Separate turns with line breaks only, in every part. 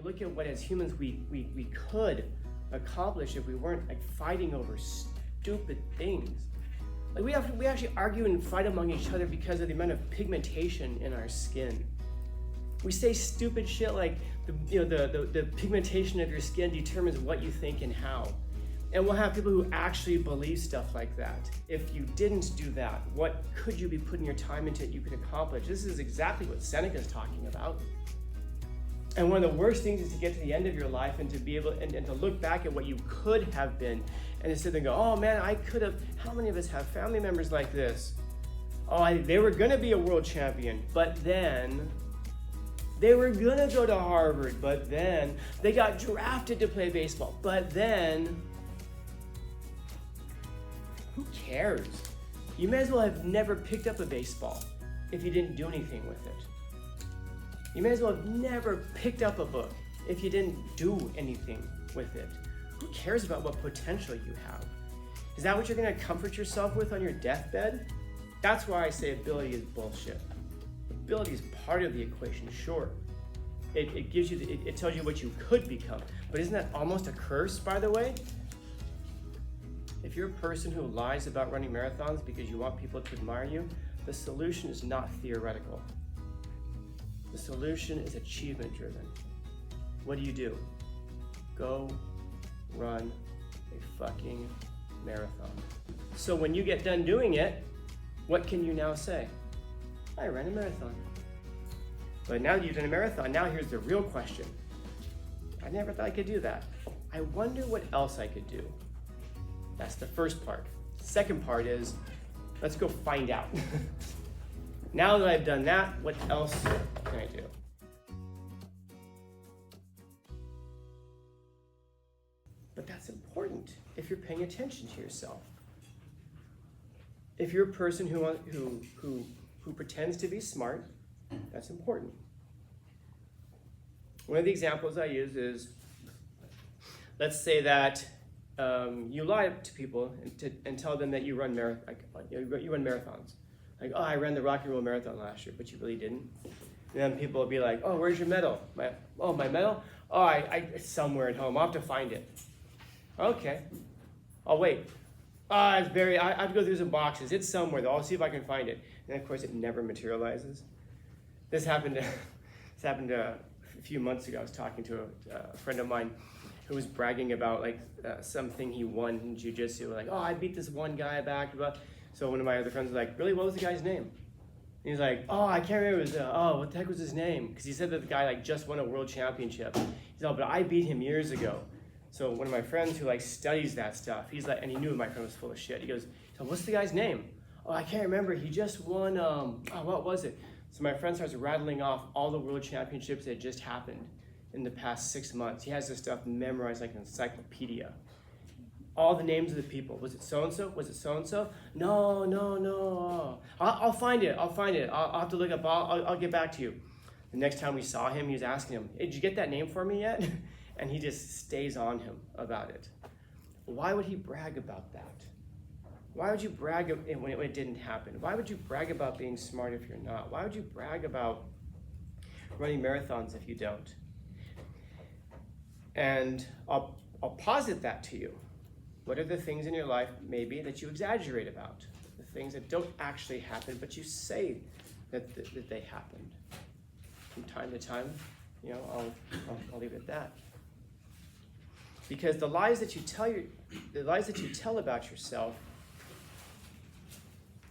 you look at what as humans we could accomplish if we weren't like fighting over stupid things. Like we actually argue and fight among each other because of the amount of pigmentation in our skin. We say stupid shit like the pigmentation of your skin determines what you think and how. And we'll have people who actually believe stuff like that. If you didn't do that, what could you be putting your time into that you could accomplish? This is exactly what Seneca's talking about. And one of the worst things is to get to the end of your life and to be able and to look back at what you could have been and to sit there and go, oh man, I could have. How many of us have family members like this? Oh, they were gonna be a world champion, but then they were gonna go to Harvard, but then they got drafted to play baseball, but then who cares? You may as well have never picked up a baseball if you didn't do anything with it. You may as well have never picked up a book if you didn't do anything with it. Who cares about what potential you have? Is that what you're gonna comfort yourself with on your deathbed? That's why I say ability is bullshit. Ability is part of the equation, sure. It gives you, it tells you what you could become. But isn't that almost a curse, by the way? If you're a person who lies about running marathons because you want people to admire you, the solution is not theoretical. The solution is achievement driven. What do? Go run a fucking marathon. So when you get done doing it, what can you now say? I ran a marathon. But now that you've done a marathon, now here's the real question. I never thought I could do that. I wonder what else I could do. That's the first part. Second part is, let's go find out. Now that I've done that, what else can I do? But that's important if you're paying attention to yourself. If you're a person who pretends to be smart, that's important. One of the examples I use is, let's say that you lie to people and tell them that you run marathons. Like, oh, I ran the Rock and Roll Marathon last year, but you really didn't. And then people will be like, oh, where's your medal? My medal? Oh, it's somewhere at home. I'll have to find it. Okay, I'll wait. It's buried. I have to go through some boxes. It's somewhere though. I'll see if I can find it. And of course, it never materializes. This happened a few months ago. I was talking to a friend of mine who was bragging about something he won in jiu-jitsu. Like, oh, I beat this one guy back. Blah. So one of my other friends was like, really, what was the guy's name? And he's like, oh, I can't remember. What the heck was his name? Because he said that the guy just won a world championship. He's like, oh, but I beat him years ago. So one of my friends who studies that stuff, he's like, and he knew my friend was full of shit. He goes, so what's the guy's name? Oh, I can't remember. He just won, what was it? So my friend starts rattling off all the world championships that just happened in the past 6 months. He has this stuff memorized like an encyclopedia. All the names of the people. Was it so-and-so? Was it so-and-so? No. I'll find it. I'll have to look up. I'll get back to you. The next time we saw him, he was asking him, hey, did you get that name for me yet? And he just stays on him about it. Why would he brag about that? Why would you brag when it didn't happen? Why would you brag about being smart if you're not? Why would you brag about running marathons if you don't? And I'll posit that to you. What are the things in your life maybe that you exaggerate about? The things that don't actually happen, but you say that they happened. From time to time, I'll leave it at that. Because the lies that you tell about yourself,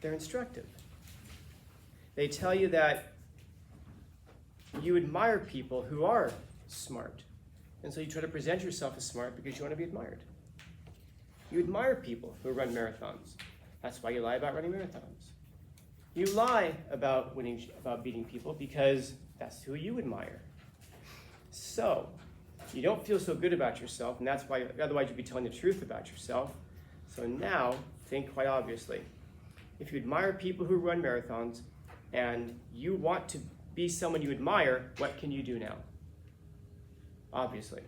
they're instructive. They tell you that you admire people who are smart. And so you try to present yourself as smart because you want to be admired. You admire people who run marathons. That's why you lie about running marathons. You lie about beating people because that's who you admire. So, you don't feel so good about yourself, and that's why, otherwise you'd be telling the truth about yourself. So now, think quite obviously. If you admire people who run marathons, and you want to be someone you admire, what can you do now? Obviously.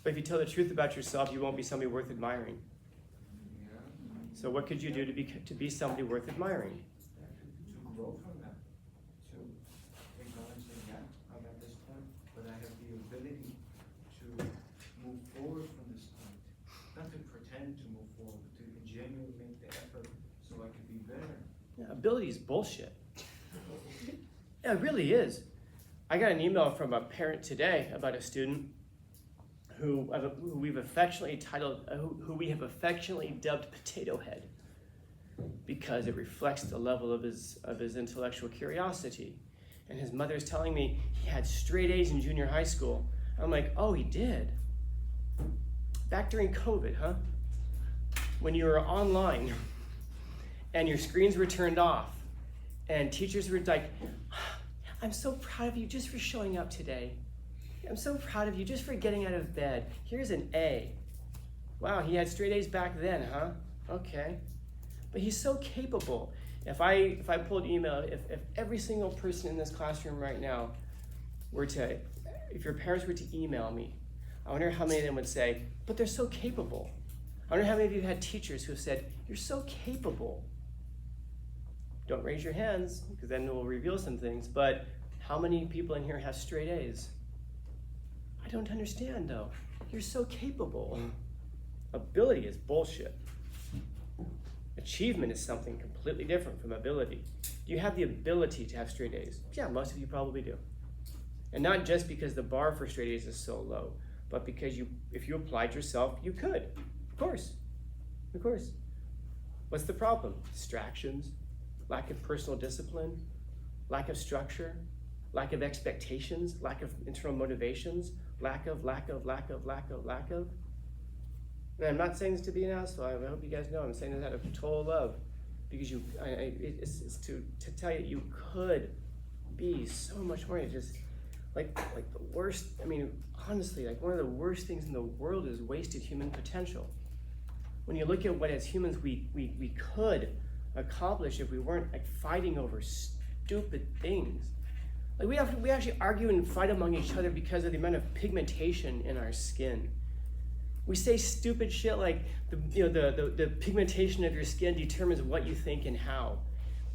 But if you tell the truth about yourself, you won't be somebody worth admiring. So what could you do to be somebody worth admiring?
To grow from that.
ability is bullshit. Yeah, it really is. I got an email from a parent today about a student who we have affectionately dubbed Potato Head, because it reflects the level of his intellectual curiosity. And his mother's telling me he had straight A's in junior high school. I'm like, oh, he did? Back during COVID, huh? When you were online and your screens were turned off and teachers were like, I'm so proud of you just for showing up today. I'm so proud of you just for getting out of bed. Here's an A. Wow, he had straight A's back then, huh? Okay. But he's so capable. If I pulled email, if every single person in this classroom right now if your parents were to email me, I wonder how many of them would say, but they're so capable. I wonder how many of you had teachers who have said, you're so capable. Don't raise your hands, because then we'll reveal some things, but how many people in here have straight A's? I don't understand, though. You're so capable. Ability is bullshit. Achievement is something completely different from ability. Do you have the ability to have straight A's? Yeah, most of you probably do. And not just because the bar for straight A's is so low, but because if you applied yourself, you could. Of course. Of course. What's the problem? Distractions, lack of personal discipline, lack of structure, lack of expectations, lack of internal motivations, lack of. And I'm not saying this to be an asshole. I hope you guys know I'm saying this out of total love, because it's to tell you you could be so much more. Just like the worst. I mean, honestly, like one of the worst things in the world is wasted human potential. When you look at what as humans we could accomplish if we weren't like fighting over stupid things. Like we actually argue and fight among each other because of the amount of pigmentation in our skin. We say stupid shit like the pigmentation of your skin determines what you think and how.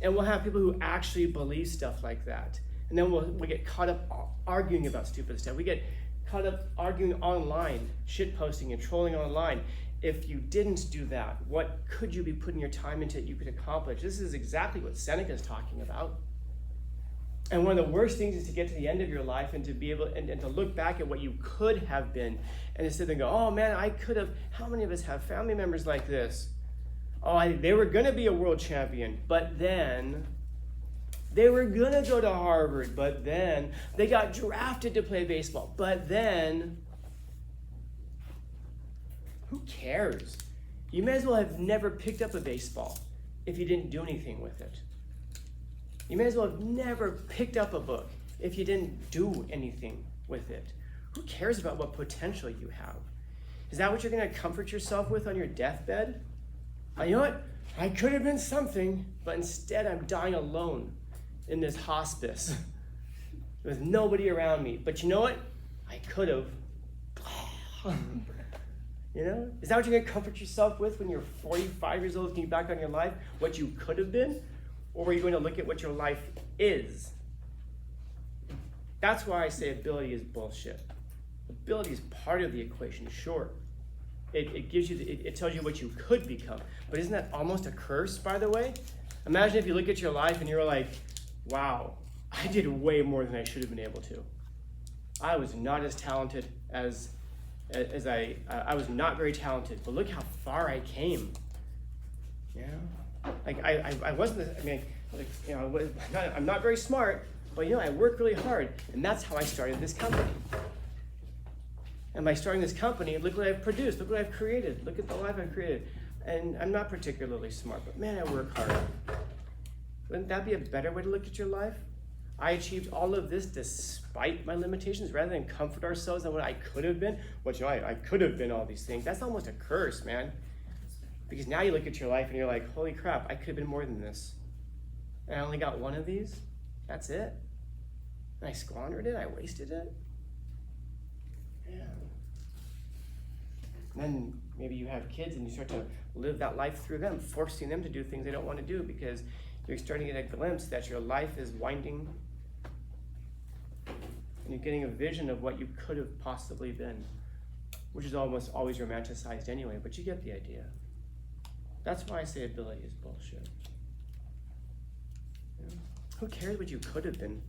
And we'll have people who actually believe stuff like that. And then we'll get caught up arguing about stupid stuff. We get caught up arguing online, shit posting and trolling online. If you didn't do that, what could you be putting your time into that you could accomplish? This is exactly what Seneca is talking about. And one of the worst things is to get to the end of your life and to be able and to look back at what you could have been and to sit there and go, oh man, I could have. How many of us have family members like this? Oh, they were going to be a world champion, but then they were going to go to Harvard, but then they got drafted to play baseball, but then who cares? You may as well have never picked up a baseball if you didn't do anything with it. You may as well have never picked up a book if you didn't do anything with it. Who cares about what potential you have? Is that what you're going to comfort yourself with on your deathbed? You know what? I could have been something, but instead I'm dying alone in this hospice with nobody around me. But you know what? I could have. You know? Is that what you're going to comfort yourself with when you're 45 years old, looking back on your life, what you could have been? Or are you going to look at what your life is? That's why I say ability is bullshit. Ability is part of the equation, sure. It gives you, it tells you what you could become. But isn't that almost a curse, by the way? Imagine if you look at your life and you're like, wow, I did way more than I should have been able to. I was not as talented as I was not very talented, but look how far I came. Yeah. Like I wasn't. I mean, like, you know, I'm not very smart, but you know, I work really hard, and that's how I started this company. And by starting this company, look what I've produced. Look what I've created. Look at the life I've created. And I'm not particularly smart, but man, I work hard. Wouldn't that be a better way to look at your life? I achieved all of this despite my limitations, rather than comfort ourselves on what I could have been. Which, you know, I could have been all these things. That's almost a curse, man. Because now you look at your life and you're like, holy crap, I could have been more than this. And I only got one of these. That's it. And I squandered it. I wasted it. Yeah. And then maybe you have kids and you start to live that life through them, forcing them to do things they don't want to do because you're starting to get a glimpse that your life is winding and you're getting a vision of what you could have possibly been, which is almost always romanticized anyway, but you get the idea. That's why I say ability is bullshit. Who cares what you could have been?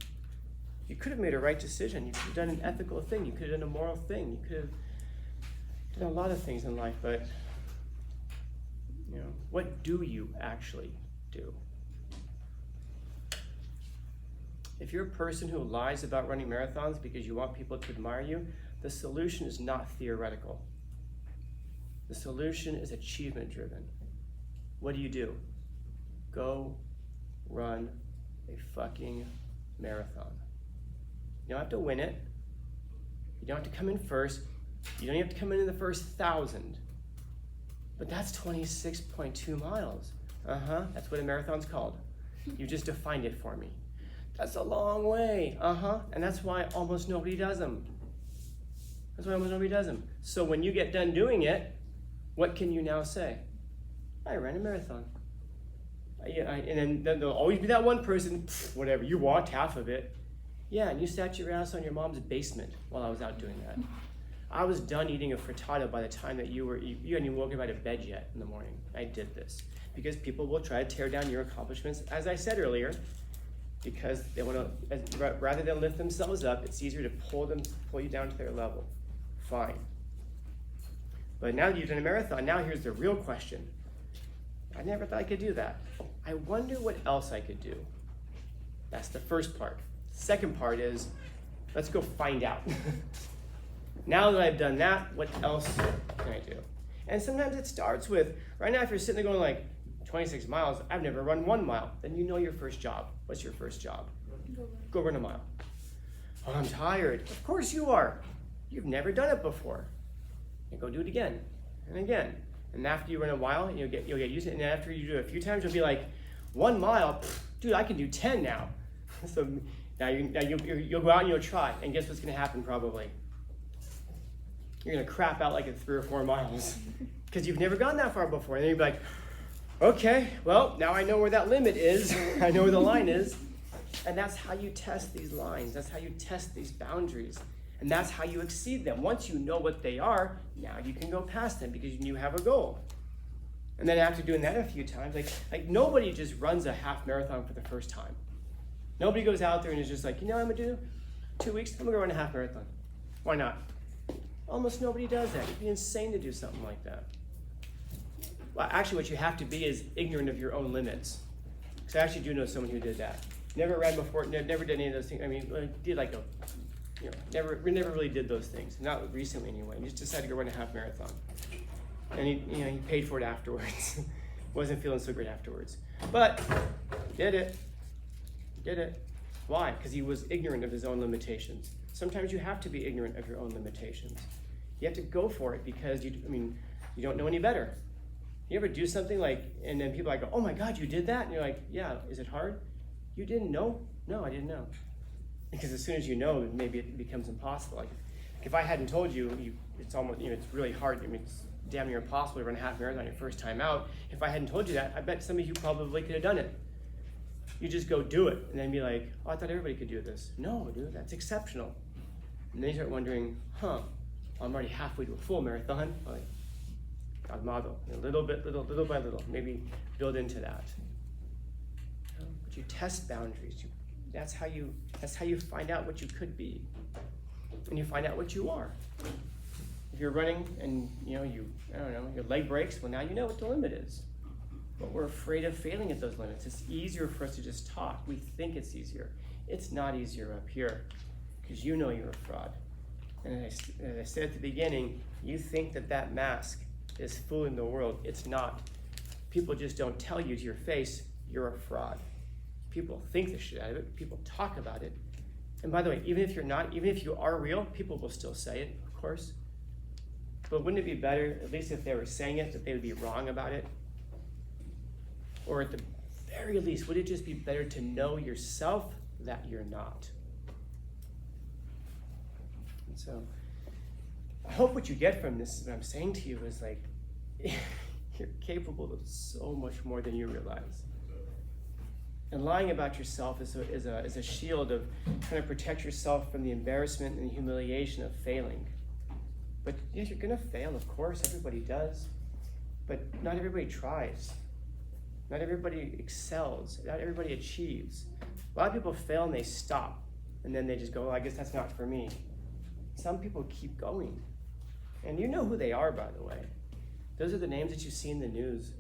You could have made a right decision. You could have done an ethical thing. You could have done a moral thing. You could have done a lot of things in life, but what do you actually do? If you're a person who lies about running marathons because you want people to admire you, the solution is not theoretical. The solution is achievement driven. What do? Go run a fucking marathon. You don't have to win it. You don't have to come in first. You don't even have to come in the first 1,000. But that's 26.2 miles. That's what a marathon's called. You just defined it for me. That's a long way. And that's why almost nobody does them. So when you get done doing it, what can you now say? I ran a marathon. And then there'll always be that one person, whatever, you walked half of it. Yeah, and you sat your ass on your mom's basement while I was out doing that. I was done eating a frittata by the time that you hadn't even woken out of bed yet in the morning. I did this because people will try to tear down your accomplishments, as I said earlier, because they want to, rather than lift themselves up, it's easier to pull you down to their level. Fine. But now that you've done a marathon, now here's the real question. I never thought I could do that. I wonder what else I could do. That's the first part. Second part is, let's go find out. Now that I've done that, what else can I do? And sometimes it starts with, right now if you're sitting there going like 26 miles, I've never run 1 mile, then you know your first job. What's your first job? Go run a mile. Oh, I'm tired. Of course you are. You've never done it before. And go do it again and again. And after you run a while, you'll get used to it. And after you do it a few times, you'll be like, 1 mile, dude, I can do 10 now. So now you'll go out and you'll try. And guess what's going to happen probably? You're going to crap out like at 3 or 4 miles because you've never gone that far before. And then you'll be like, okay, well, now I know where that limit is. I know where the line is. And that's how you test these lines. That's how you test these boundaries. And that's how you exceed them. Once you know what they are, now you can go past them because you have a goal. And then after doing that a few times, like nobody just runs a half marathon for the first time. Nobody goes out there and is just like, I'm gonna do 2 weeks, I'm gonna run a half marathon. Why not? Almost nobody does that. It'd be insane to do something like that. Well, actually what you have to be is ignorant of your own limits. Because I actually do know someone who did that. Never ran before, never did any of those things. I mean, did like never really did those things. Not recently anyway. He just decided to go run a half marathon. And he paid for it afterwards. Wasn't feeling so great afterwards. But did it. Why? Because he was ignorant of his own limitations. Sometimes you have to be ignorant of your own limitations. You have to go for it because you don't know any better. You ever do something and then people go, oh my God, you did that? And you're like, yeah, is it hard? You didn't know? No, I didn't know. Because as soon as you know, maybe it becomes impossible. Like if I hadn't told you, it's almost, it's really hard. It's damn near impossible to run a half marathon your first time out. If I hadn't told you that, I bet some of you probably could have done it. You just go do it and then be like, oh, I thought everybody could do this. No, dude, that's exceptional. And then you start wondering, I'm already halfway to a full marathon. Like, calmado, little by little, maybe build into that. But you test boundaries. That's how you find out what you could be, and you find out what you are. If you're running and your leg breaks, well now you know what the limit is. But we're afraid of failing at those limits. It's easier for us to just talk. We think it's easier. It's not easier up here, because you know you're a fraud. And as I said at the beginning, you think that mask is fooling the world. It's not. People just don't tell you to your face, you're a fraud. People think the shit out of it. People talk about it. And by the way, even if you are real, people will still say it, of course. But wouldn't it be better, at least if they were saying it, that they would be wrong about it? Or at the very least, would it just be better to know yourself that you're not? And so, I hope what you get from this, what I'm saying to you, is you're capable of so much more than you realize. And lying about yourself is a shield of trying to protect yourself from the embarrassment and the humiliation of failing. But yes, you're gonna fail, of course, everybody does. But not everybody tries. Not everybody excels. Not everybody achieves. A lot of people fail and they stop. And then they just go, well, I guess that's not for me. Some people keep going. And you know who they are, by the way. Those are the names that you see in the news.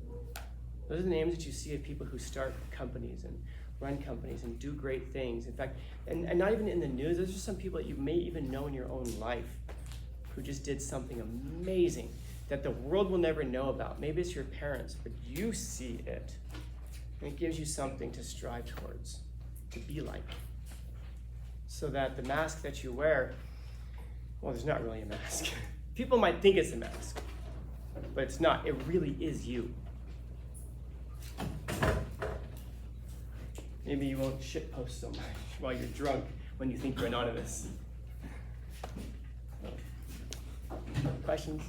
Those are the names that you see of people who start companies and run companies and do great things. In fact, and not even in the news, those are some people that you may even know in your own life who just did something amazing that the world will never know about. Maybe it's your parents, but you see it. And it gives you something to strive towards, to be like. So that the mask that you wear, well, there's not really a mask. People might think it's a mask, but it's not. It really is you. Maybe you won't shitpost so much while you're drunk when you think you're anonymous. Questions,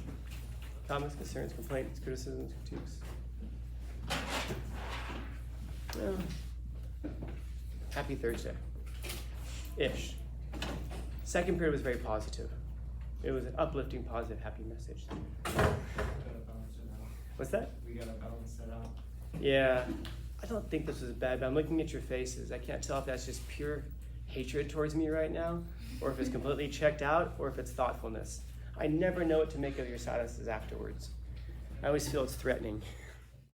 comments, concerns, complaints, criticisms, critiques? Well, happy Thursday-ish. Second period was very positive. It was an uplifting, positive, happy message. What's that?
We gotta balance it out.
Yeah, I don't think this was bad, but I'm looking at your faces. I can't tell if that's just pure hatred towards me right now, or if it's completely checked out, or if it's thoughtfulness. I never know what to make of your silences afterwards. I always feel it's threatening.